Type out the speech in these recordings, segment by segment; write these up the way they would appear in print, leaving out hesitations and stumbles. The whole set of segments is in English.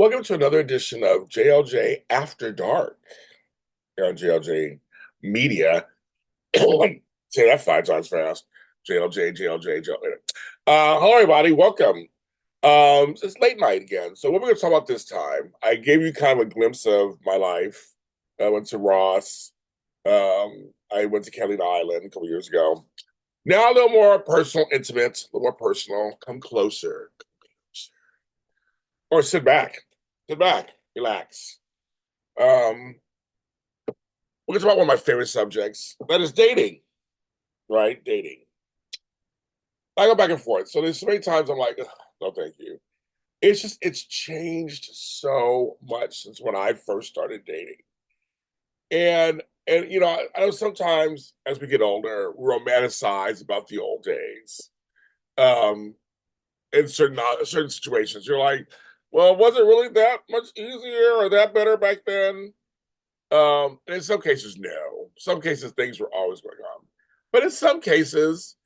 Welcome to another edition of JLJ After Dark here on JLJ Media. Say that 5 times fast. JLJ, JLJ, JLJ. Hello, everybody. Welcome. It's late night again. So, what we're going to talk about this time, I gave you kind of a glimpse of my life. I went to Ross. I went to Catalina Island a couple years ago. Now, a little more personal, intimate, a little more personal. Come closer. Or sit back, relax. Um, we're going to talk about one of my favorite subjects, that is dating, right? Dating. I go back and forth. So there's so many times I'm like, no, thank you. It's changed so much since when I first started dating. And I know sometimes as we get older, we romanticize about the old days. Um, in certain situations, you're like, well, was it really that much easier or that better back then? In some cases, no. Some cases, things were always going on, but in some cases,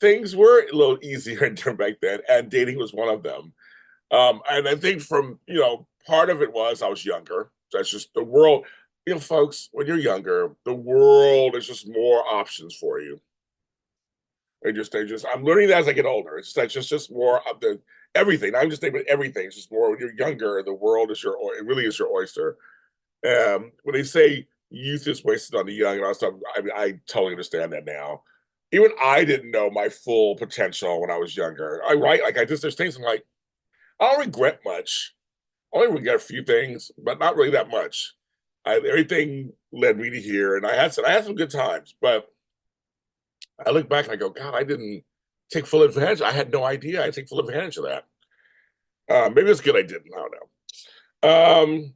things were a little easier and different back then, and dating was one of them. And I think from part of it was I was younger. That's just the world. Folks, when you're younger, the world is just more options for you. They just. I'm learning that as I get older. It's just more of the everything. I'm just thinking everything. It's just more when you're younger. The world is it really is your oyster. When they say youth is wasted on the young and all that stuff, I totally understand that now. Even I didn't know my full potential when I was younger. There's things I'm like, I don't regret much. I only regret a few things, but not really that much. Everything led me to here, and I had some good times, but I look back and I go, God, I didn't take full advantage. I had no idea I take full advantage of that. Maybe it's good I didn't. I don't know.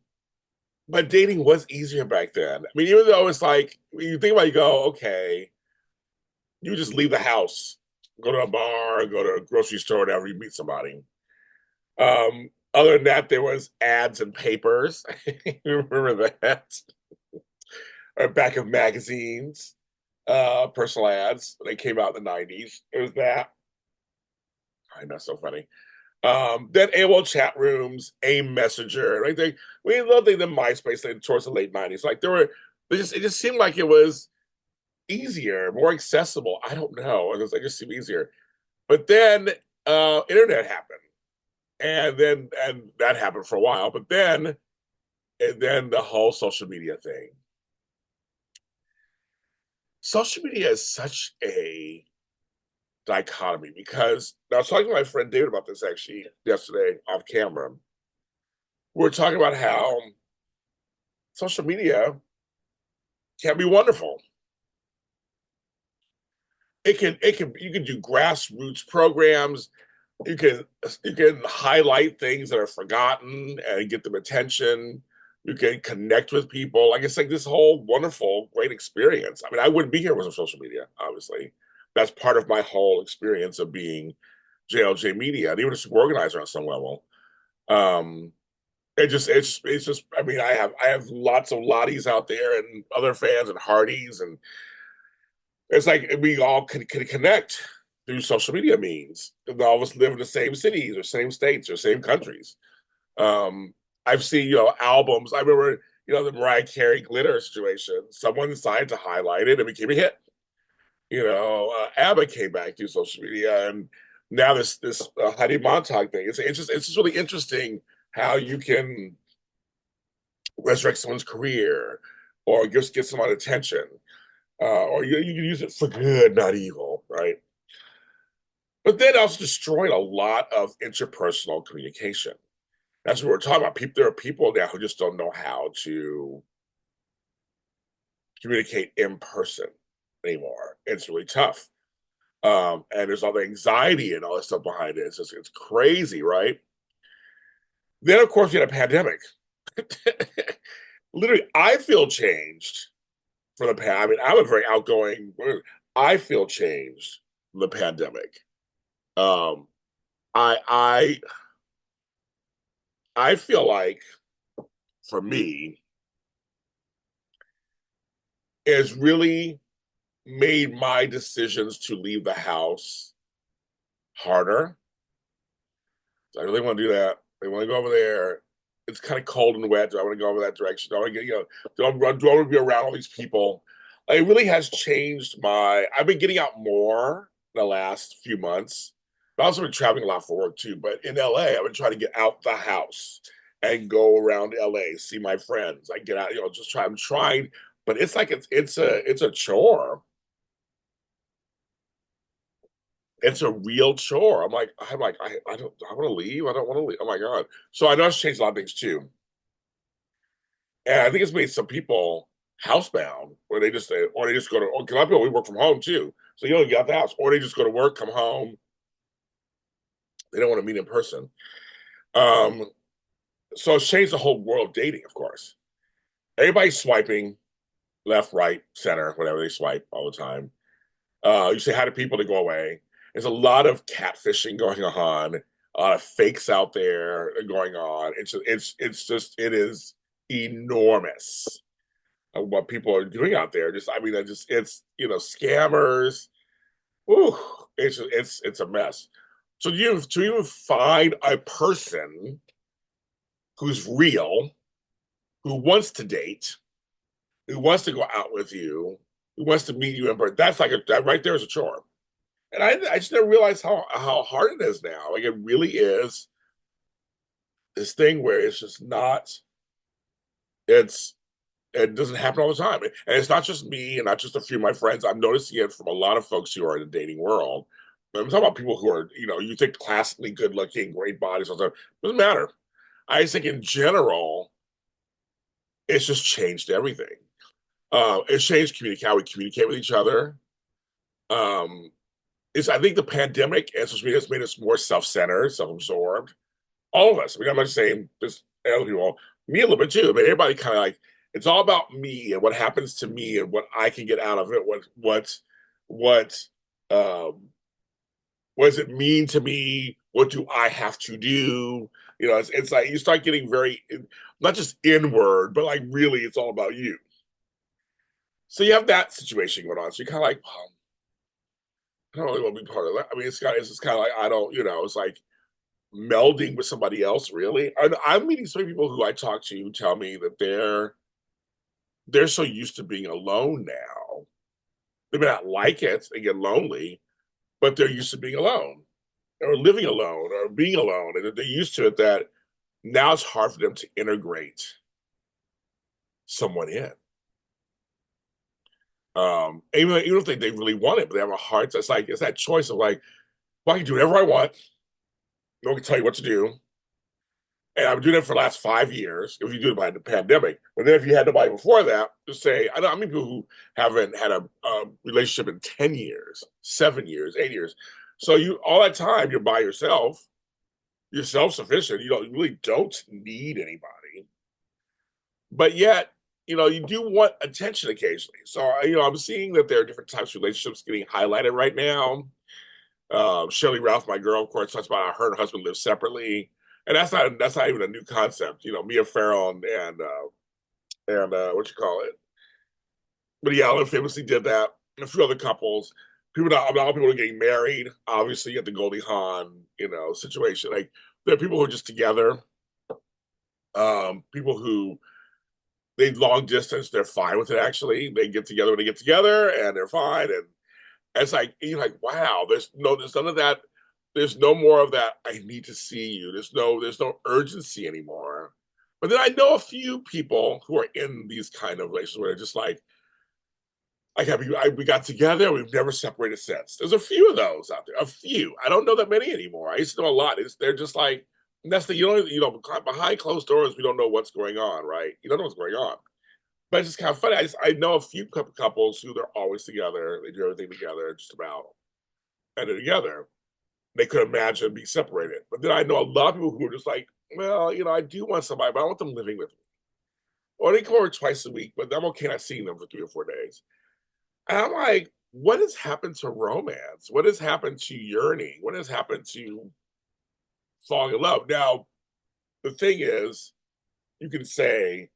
But dating was easier back then. I mean, even though it's like when you think about it, you go, okay, you just leave the house, go to a bar, go to a grocery store, whatever, you meet somebody. Other than that, there was ads and papers. You remember that? Or back of magazines, personal ads. They came out in the 90s. It was that. I know, so funny. Then AOL chat rooms, AIM Messenger, right? We loved the MySpace thing towards the late 90s. Like it just seemed like it was easier, more accessible. I don't know. It just seemed easier. But then internet happened. And that happened for a while. And then the whole social media thing. Social media is such a dichotomy because I was talking to my friend David about this actually yesterday off camera. We're talking about how social media can be wonderful. It can you can do grassroots programs. You can you can highlight things that are forgotten and get them attention. You can connect with people. Like it's like this whole wonderful, great experience. I mean, I wouldn't be here without social media, obviously. That's part of my whole experience of being JLJ Media and even a organizer on some level. Um, it's just I mean, I have lots of Lotties out there and other fans and Hardys, and it's like we all can connect through social media means. All of us live in the same cities or same states or same countries. Um, I've seen albums. I remember the Mariah Carey glitter situation. Someone decided to highlight it and it became a hit. ABBA came back through social media, and now this Heidi Montag thing. It's just really interesting how you can resurrect someone's career or just get someone attention, or you can use it for good, not evil, right? But then also destroyed a lot of interpersonal communication. That's what we're talking about. There are people now who just don't know how to communicate in person anymore. It's really tough. And there's all the anxiety and all that stuff behind it. It's crazy, right? Then, of course, you had a pandemic. Literally, I feel changed from the past. I mean, I'm a very outgoing. I feel changed from the pandemic. Um, I I I feel like for me, it's really made my decisions to leave the house harder. I really want to do that. I want to go over there. it's kind of cold and wet. Do I want to go over that direction? Do I want to get, do I want to be around all these people? Like, it really has changed I've been getting out more in the last few months. I've also been traveling a lot for work too. But in LA, I've been trying to get out the house and go around LA, see my friends. I get out, just try. I'm trying, but it's like it's a chore. It's a real chore. I want to leave. I don't want to leave. Oh my God. So I know it's changed a lot of things too. And I think it's made some people housebound where or they just go to, because a lot of people, we work from home too. So you don't get out the house, or they just go to work, come home. They don't want to meet in person. Um, so it's changed the whole world of dating, of course. Everybody's swiping left, right, center, whatever they swipe all the time. You say hi to people, to go away. There's a lot of catfishing going on, a lot of fakes out there going on. It is enormous what people are doing out there. It's scammers. Ooh, it's a mess. So to even find a person who's real, who wants to date, who wants to go out with you, who wants to meet you in person, that right there is a chore. And I just never realized how hard it is now. Like, it really is this thing where it's just not. It's it doesn't happen all the time, and it's not just me and not just a few of my friends. I'm noticing it from a lot of folks who are in the dating world. But I'm talking about people who are, you think classically good looking, great bodies, all that. Doesn't matter. I just think in general, it's just changed everything. It's changed how we communicate with each other. Um, I think the pandemic and social media has made us more self-centered, self-absorbed. All of us. I'm not saying this other people, me a little bit too, but everybody kind of like, it's all about me and what happens to me and what I can get out of it. What um what does it mean to me? What do I have to do? It's like you start getting very, not just inward, but like really it's all about you. So you have that situation going on. So you're kind of like, well, I don't really want to be part of that. I mean, it's just kind of like, I don't, it's like melding with somebody else, really. I'm meeting so many people who I talk to who tell me that they're so used to being alone now. They may not like it, they get lonely, but they're used to being alone or living alone or being alone. And they're used to it, that now it's hard for them to integrate someone in. Even if they really want it, but they have a hard time. It's that choice of like, well, I can do whatever I want. No one can tell you what to do. And I've been doing it for the last 5 years. If you do it by the pandemic, but then if you had nobody before that, just say, I know how many people who haven't had a relationship in 10 years, 7 years, 8 years. So all that time you're by yourself. You're self-sufficient. You really don't need anybody. But yet, you do want attention occasionally. So, I'm seeing that there are different types of relationships getting highlighted right now. Shirley Ralph, my girl, of course, talks about how her and her husband live separately, and that's not even a new concept. Mia Farrow and what you call it, Woody Allen famously did that, and a few other couples. All people are getting married. Obviously, you have the Goldie Hawn, situation. Like, there are people who are just together. People who they long distance, they're fine with it. Actually, they get together when they get together, and they're fine. And it's like, you're like, wow, there's none of that. There's no more of that. I need to see you. There's no urgency anymore. But then I know a few people who are in these kind of relations where they're just like, we got together. We've never separated since. There's a few of those out there. A few. I don't know that many anymore. I used to know a lot. They're just like, that's behind closed doors, we don't know what's going on, right? You don't know what's going on. But it's just kind of funny. I know a few couples who they're always together. They do everything together, just about, and they're together. They could imagine being separated. But then I know a lot of people who are just like, well, I do want somebody, but I want them living with me. Or they come over twice a week, but I'm okay not seeing them for 3 or 4 days. And I'm like, what has happened to romance? What has happened to yearning? What has happened to falling in love? Now, the thing is, you can say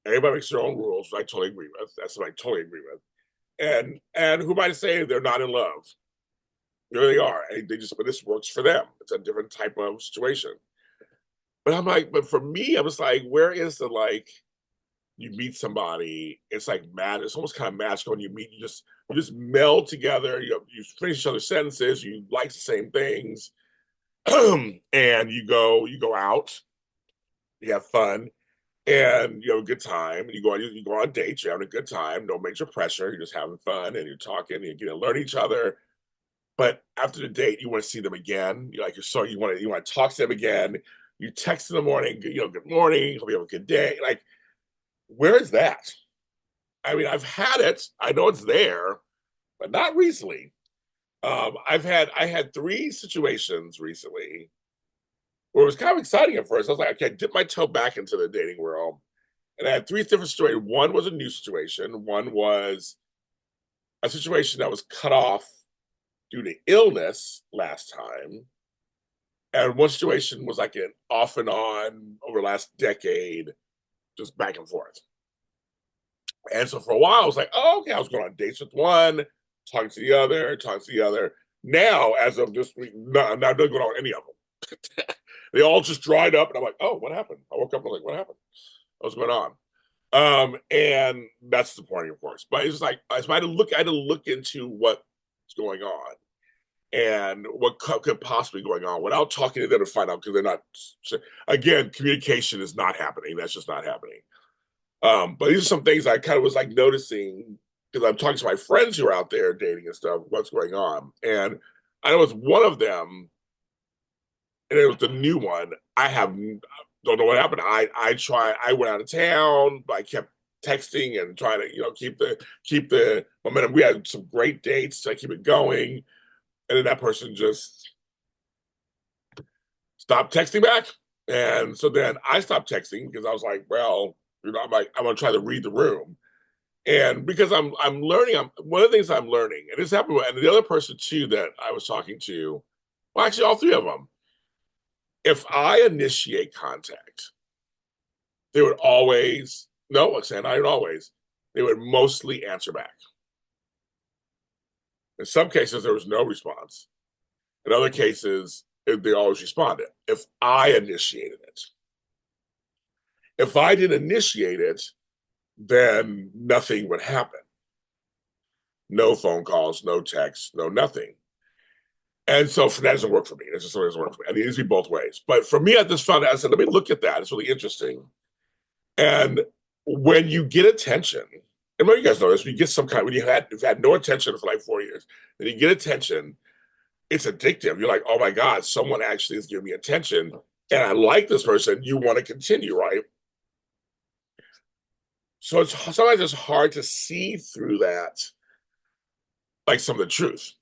everybody makes their own rules, which I totally agree with. That's what I totally agree with. And who might say they're not in love? There they are. But this works for them. It's a different type of situation. But I'm like, but for me, I was like, where is the like you meet somebody, it's like mad, it's almost kind of magical when you meet, you just meld together, you finish each other's sentences, you like the same things, and you go out, you have fun, and you have a good time, and you go on dates, you're having a good time, no major pressure, you're just having fun and you're talking, you're getting to learn each other. But after the date, you want to see them again. You're like, you want to talk to them again. You text in the morning, good morning, hope you have a good day. Like, where is that? I mean, I've had it. I know it's there, but not recently. I had three situations recently where it was kind of exciting at first. I was like, okay, I dipped my toe back into the dating world. And I had three different situations. One was a new situation, one was a situation that was cut off due to illness last time. And one situation was like an off and on over the last decade, just back and forth. And so for a while, I was like, oh, okay, I was going on dates with one, talking to the other, talking to the other. Now, as of this week, no, I'm not going on any of them. They all just dried up, and I'm like, oh, what happened? I woke up and I'm like, what happened? What's going on? And that's the point, of course. But it's just like I had to look into what's going on and what could possibly be going on without talking to them to find out because they're not. Again, communication is not happening. That's just not happening. But these are some things I kind of was like noticing because I'm talking to my friends who are out there dating and stuff, what's going on. And I know it's one of them, and it was the new one. Don't know what happened. I went out of town, but I kept texting and trying to, keep the momentum. We had some great dates, so I keep it going. And then that person just stopped texting back. And so then I stopped texting because I was like, well, I'm like, I'm gonna try to read the room. And because I'm learning, one of the things I'm learning, and this happened with and the other person too that I was talking to, well, actually all three of them, if I initiate contact, they would always, no, like saying I don't always, they would mostly answer back. In some cases, there was no response. In other cases, they always responded. If I initiated it, if I didn't initiate it, then nothing would happen. No phone calls, no texts, no nothing. And so that doesn't work for me. It just doesn't work for me. And it needs to be both ways. But for me, I just found out, I said, let me look at that. It's really interesting. And when you get attention, and maybe you guys know this, when you get some kind, when you've had no attention for like 4 years, then you get attention, it's addictive. You're like, oh my God, someone actually is giving me attention. And I like this person. You want to continue, right? So sometimes it's hard to see through that, like some of the truth.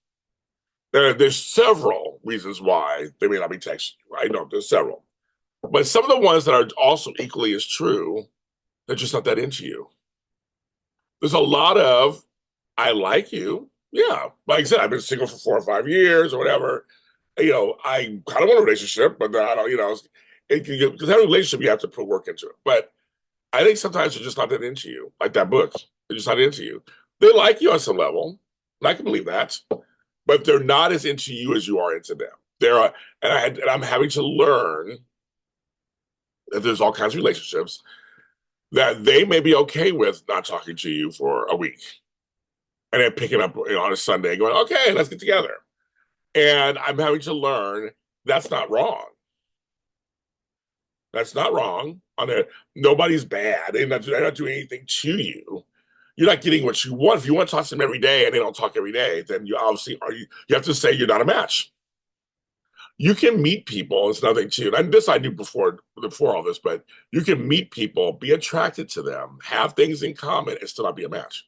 There's several reasons why they may not be texting you, right? No, there's several. But some of the ones that are also equally as true, they're just not that into you. There's a lot of, I like you. Yeah. Like I said, I've been single for 4 or 5 years or whatever. I kind of want a relationship, but I don't, because having a relationship, you have to put work into it. But I think sometimes they're just not that into you, like that book. They're just not into you. They like you on some level. And I can believe that, but they're not as into you as you are into them. There are, and I'm having to learn that there's all kinds of relationships that they may be okay with not talking to you for a week and then picking up on a Sunday going, okay, let's get together. And I'm having to learn that's not wrong. That's not wrong. Nobody's bad. They're not doing anything to you. You're not getting what you want. If you want to talk to them every day and they don't talk every day, then you obviously are. You have to say you're not a match. You can meet people. It's nothing to you. And this I knew before all this, but you can meet people, be attracted to them, have things in common, and still not be a match.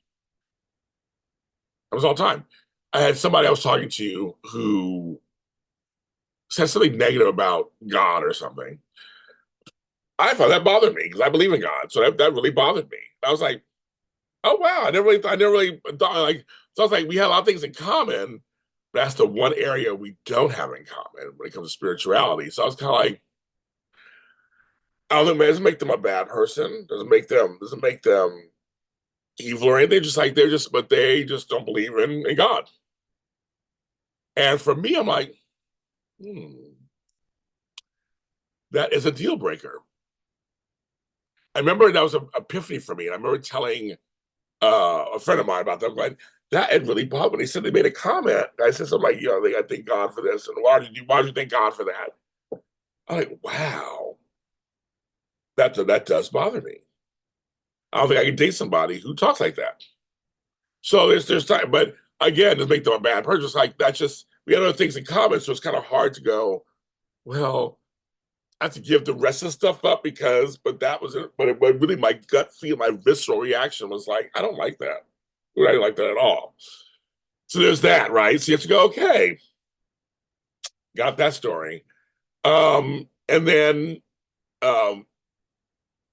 That was all the time. I had somebody I was talking to who said something negative about God or something. I thought that bothered me because I believe in God, so that really bothered me. I was like, oh wow, I never really thought like. So I was like, we have a lot of things in common, but that's the one area we don't have in common when it comes to spirituality. So I was kind of like, I don't think, man, it doesn't make them a bad person. Doesn't make them evil or anything. Just like but they just don't believe in God. And for me, I'm like, hmm, that is a deal breaker. I remember that was an epiphany for me. And I remember telling a friend of mine about that. Like, that had really bothered me. They said they made a comment. I said something like, I thank God for this. And why did you thank God for that? I'm like, wow, that does bother me. I don't think I can date somebody who talks like that. So there's time, but again, to make them a bad person, it's like that's just we have other things in common, so it's kind of hard to go, well, I have to give the rest of the stuff up because, but that was it. But really my gut feel, my visceral reaction was like, I don't like that. I don't like that at all. So there's that, right? So you have to go, okay, got that story. And then um,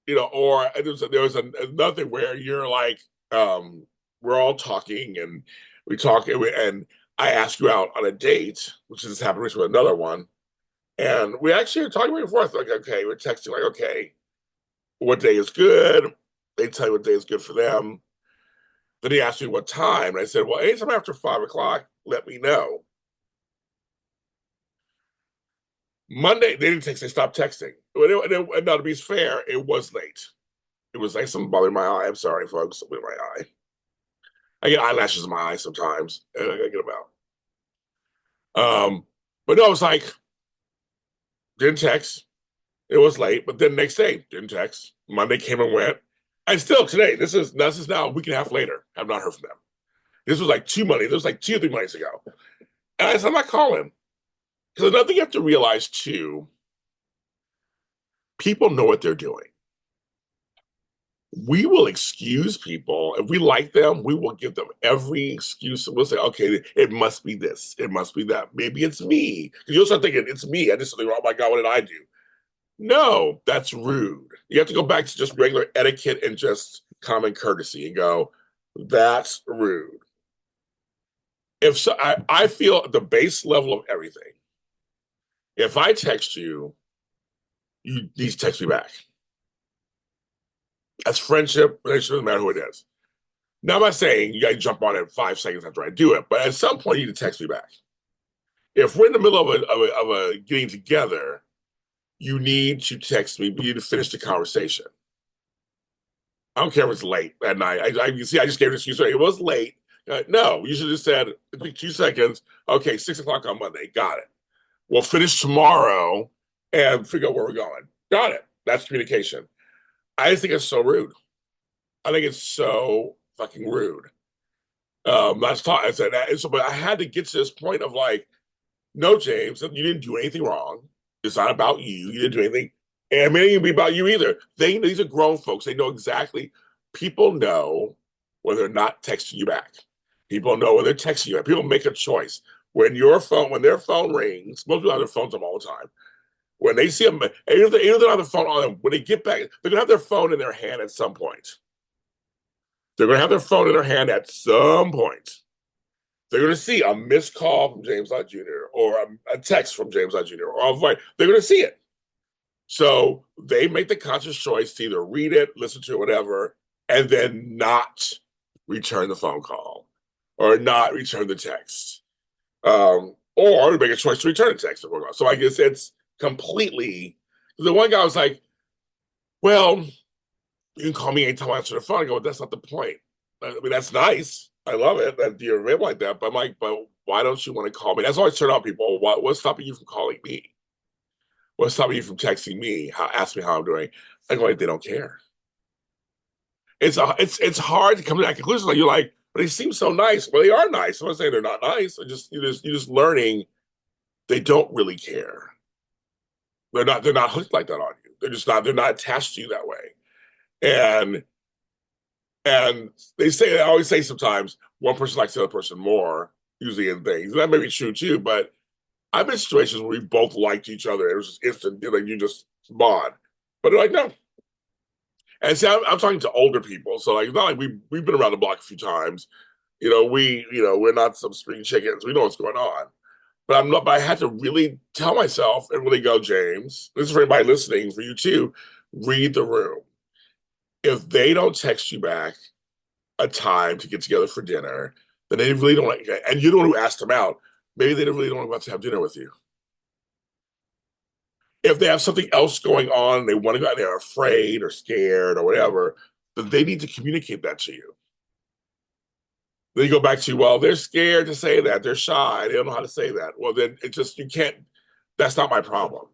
or there was another where you're like, we're all talking and we talk and I ask you out on a date, which has happened with another one, and we actually are talking back and forth, like, okay, we're texting, like, okay, what day is good? They tell you what day is good for them. Then he asked me what time, and I said, well, anytime after 5 o'clock, let me know. Monday, they didn't text, they stopped texting. And now, to be fair, it was late. It was like something bothering my eye. I'm sorry, folks, with my eye. I get eyelashes in my eyes sometimes, and I get them out. But no, it was like, didn't text. It was late, but then next day, didn't text. Monday came and went. And still today, this is now a week and a half later. I've not heard from them. This was like 2 months. This was like 2 or 3 months ago. And I said, I'm not calling. Because another thing you have to realize too, people know what they're doing. We will excuse people. If we like them, we will give them every excuse. We'll say, okay, it must be this. It must be that. Maybe it's me. Because you'll start thinking, it's me. I did something wrong. Oh my God, what did I do? No, that's rude. You have to go back to just regular etiquette and just common courtesy and go, that's rude. If so, I feel at the base level of everything, if I text you, you need to text me back. That's friendship, relationship, doesn't matter who it is. Now, I'm not saying you got to jump on it 5 seconds after I do it, but at some point, you need to text me back. If we're in the middle of a getting together, you need to text me. You need to finish the conversation. I don't care if it's late at night. You see, I just gave an excuse. It was late. No, you should have said, 2 seconds. Okay, 6 o'clock on Monday. Got it. We'll finish tomorrow and figure out where we're going. Got it. That's communication. I just think it's so rude. I think it's so fucking rude. That's talk. I said that, so, but I had to get to this point of like, no, James, you didn't do anything wrong. It's not about you. You didn't do anything, and it may even be about you either. These are grown folks. They know exactly. People know when they're not texting you back. People know when they're texting you back. People make a choice when their phone rings. Most people have their phones on all the time. When they see them, even if they don't have the phone on them, when they get back, they're gonna have their phone in their hand at some point. They're gonna have their phone in their hand at some point. They're going to see a missed call from James Lott Jr. or a text from James Lott Jr. or a voice. They're going to see it. So they make the conscious choice to either read it, listen to it, whatever, and then not return the phone call or not return the text. Or make a choice to return the text. So I guess it's completely. The one guy was like, well, you can call me anytime I answer the phone. I go, well, that's not the point. I mean, that's nice. I love it that you're available like that. But I'm like, but why don't you want to call me? That's always turned out people. What's stopping you from calling me? What's stopping you from texting me? Ask me how I'm doing. I go, like, they don't care. It's hard to come to that conclusion. Like you're like, but they seem so nice. Well, they are nice. I'm not saying they're not nice. You're just learning they don't really care. They're not hooked like that on you. They're not attached to you that way. And And I always say sometimes one person likes the other person more, usually in things. And that may be true too, but I've been in situations where we both liked each other. It was just instant, like you just bond. But they're like, no. And see, I'm talking to older people. So like it's not like we've been around the block a few times. We're not some spring chickens. We know what's going on. But I'm not, but I had to really tell myself and really go, James, this is for anybody listening, for you too, read the room. If they don't text you back a time to get together for dinner, then they really don't like, and you're the one who asked them out. Maybe they really don't want to have dinner with you. If they have something else going on and they want to go, they're afraid or scared or whatever, then they need to communicate that to you. Then you go back to, well, they're scared to say that. They're shy. They don't know how to say that. Well, then it just, you can't, that's not my problem.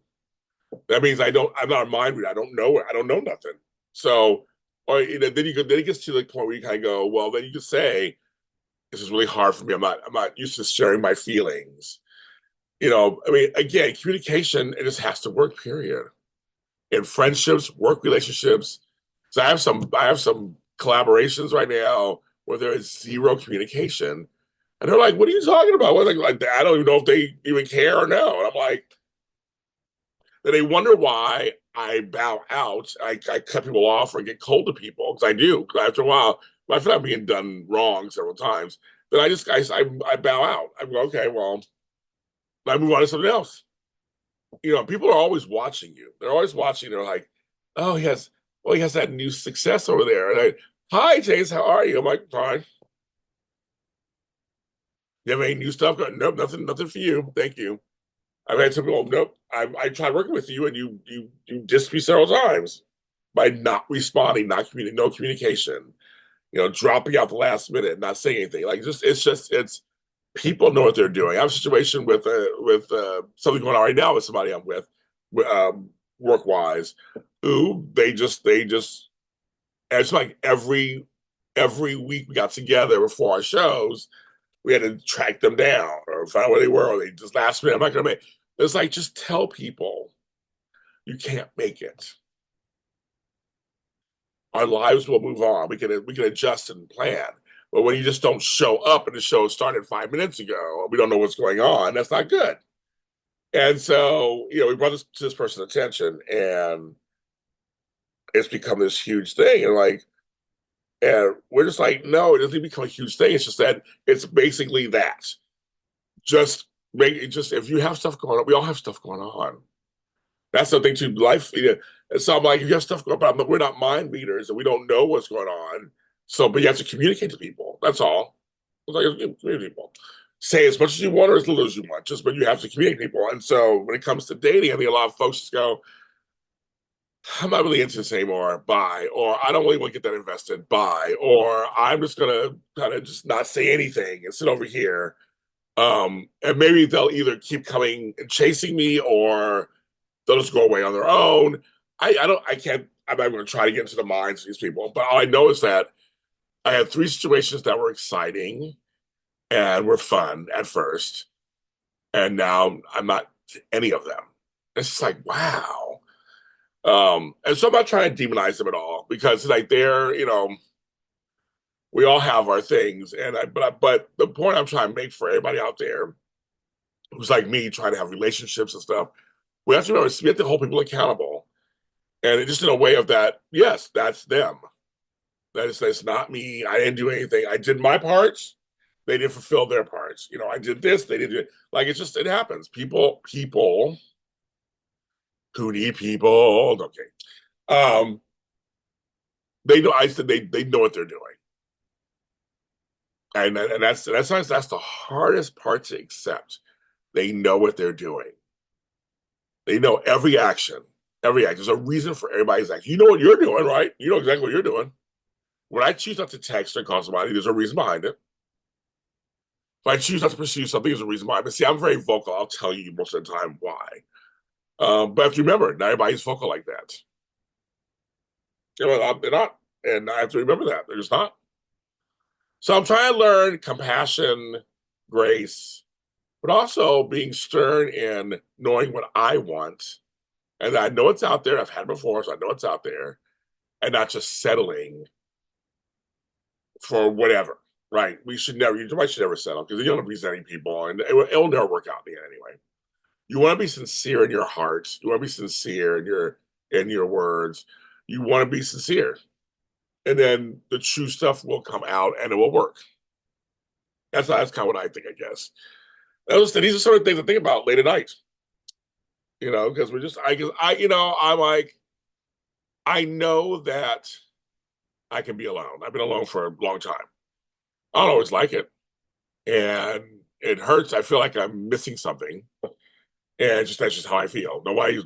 That means I'm not a mind reader. I don't know it. I don't know nothing. So, or then it gets to the point where you kind of go, well, then you can say, this is really hard for me. I'm not used to sharing my feelings. I mean, again, communication, it just has to work, period. In friendships, work relationships. So I have some collaborations right now where there is zero communication. And they're like, what are you talking about? What, like I don't even know if they even care or no. And I'm like, then they wonder why I bow out. I cut people off or get cold to people because I do. After a while, I feel like I'm being done wrong several times. Then I bow out. I go, okay, well, I move on to something else. People are always watching you. They're always watching. They're like, oh, he has that new success over there. And hi, Chase, how are you? I'm like, fine. You have any new stuff? Nope, nothing for you. Thank you. I've had some people, nope. I tried working with you, and you dissed me several times by not responding, not no communication. Dropping out the last minute, not saying anything. Like it's people know what they're doing. I have a situation with something going on right now with somebody I'm with, work wise, who they just it's like every week we got together before our shows, we had to track them down or find out where they were, or they just last minute. I'm not gonna make. It's like just tell people you can't make it. Our lives will move on. We can adjust and plan. But when you just don't show up and the show started 5 minutes ago, we don't know what's going on. That's not good. And so, we brought this to this person's attention, and it's become this huge thing. And we're just like, no, it doesn't become a huge thing. It's just that it's basically that. Just make it just if you have stuff going on, we all have stuff going on. That's the thing too. Life, and so I'm like, if you have stuff going on, but we're not mind readers and we don't know what's going on. So, but you have to communicate to people. That's all. It's like communicate people. Say as much as you want or as little as you want. Just but you have to communicate to people. And so when it comes to dating, I think a lot of folks just go, I'm not really into this anymore. Bye. Or I don't really want to get that invested. Bye. Or I'm just gonna kind of just not say anything and sit over here. And maybe they'll either keep coming and chasing me, or they'll just go away on their own. I can't. I'm not going to try to get into the minds of these people. But all I know is that I had three situations that were exciting and were fun at first, and now I'm not any of them. It's just like wow. And so I'm not trying to demonize them at all because like we all have our things, and but the point I'm trying to make for everybody out there who's like me trying to have relationships and stuff, we have to remember we have to hold people accountable, and it just in a way of that. Yes, that's them. That's not me. I didn't do anything. I did my parts. They didn't fulfill their parts. I did this. They didn't do it. Like it happens. People who need people. Okay. Um, they know. I said they know what they're doing, and that's the hardest part to accept. They know what they're doing. They know every action. Every act. There's a reason for everybody's action. You know what you're doing, right? You know exactly what you're doing. When I choose not to text or call somebody, there's a reason behind it. If I choose not to pursue something, there's a reason behind it. But see, I'm very vocal. I'll tell you most of the time why. But if you remember, not everybody's vocal like that. They're not. And I have to remember that. They're just not. So I'm trying to learn compassion, grace, but also being stern in knowing what I want. And I know it's out there. I've had it before, so I know it's out there. And not just settling for whatever. Right? You should never settle because you don't represent any people, and it'll never work out in the end anyway. You want to be sincere in your heart. You want to be sincere in your words. You want to be sincere, and then the true stuff will come out, and it will work. That's kind of what I think. I guess these are sort of things I think about late at night. Because we're just I guess I'm like I know that I can be alone. I've been alone for a long time. I don't always like it, and it hurts. I feel like I'm missing something, And just that's just how I feel. Nobody,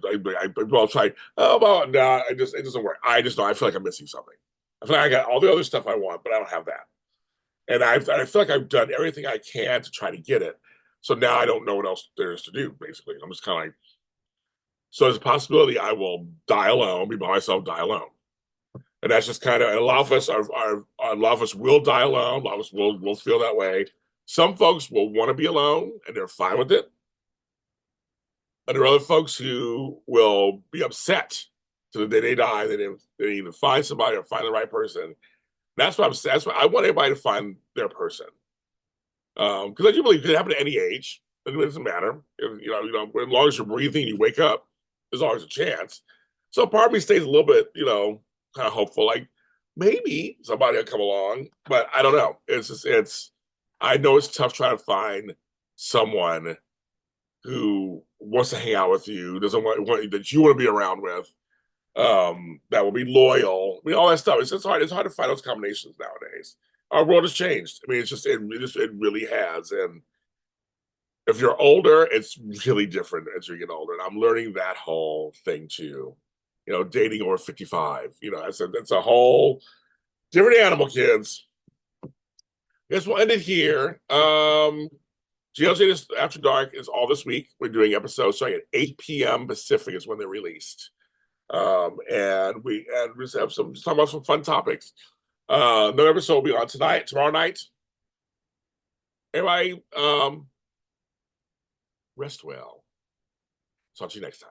well, try. Oh, well, no, it doesn't work. I just know I feel like I'm missing something. I feel like I got all the other stuff I want, but I don't have that. And I feel like I've done everything I can to try to get it. So now I don't know what else there is to do. Basically, I'm just kind of like, so there's a possibility I will die alone, be by myself, die alone. And that's just kind of, and a lot of us a lot of us will die alone. A lot of us will feel that way. Some folks will want to be alone and they're fine with it. And there are other folks who will be upset to the day they die. They need to find somebody or find the right person. That's what I'm saying. That's what I want everybody to find their person. Because I do believe it can happen at any age. It doesn't matter. If, as long as you're breathing, you wake up. There's always a chance. So part of me stays a little bit, kind of hopeful. Like maybe somebody will come along, but I don't know. It's. I know it's tough trying to find someone who wants to hang out with you, doesn't want that you want to be around with, that will be loyal. I mean, all that stuff. It's hard. It's hard to find those combinations nowadays. Our world has changed. I mean, it really has. And if you're older, it's really different as you get older. And I'm learning that whole thing too. Dating over 55. It's a whole different animal, kids. Guess we'll end it here. JLJ After Dark is all this week. We're doing episodes starting at 8 p.m. Pacific is when they're released. And we just have just talk about some fun topics. No episode will be on tomorrow night. Everybody, rest well. Talk to you next time.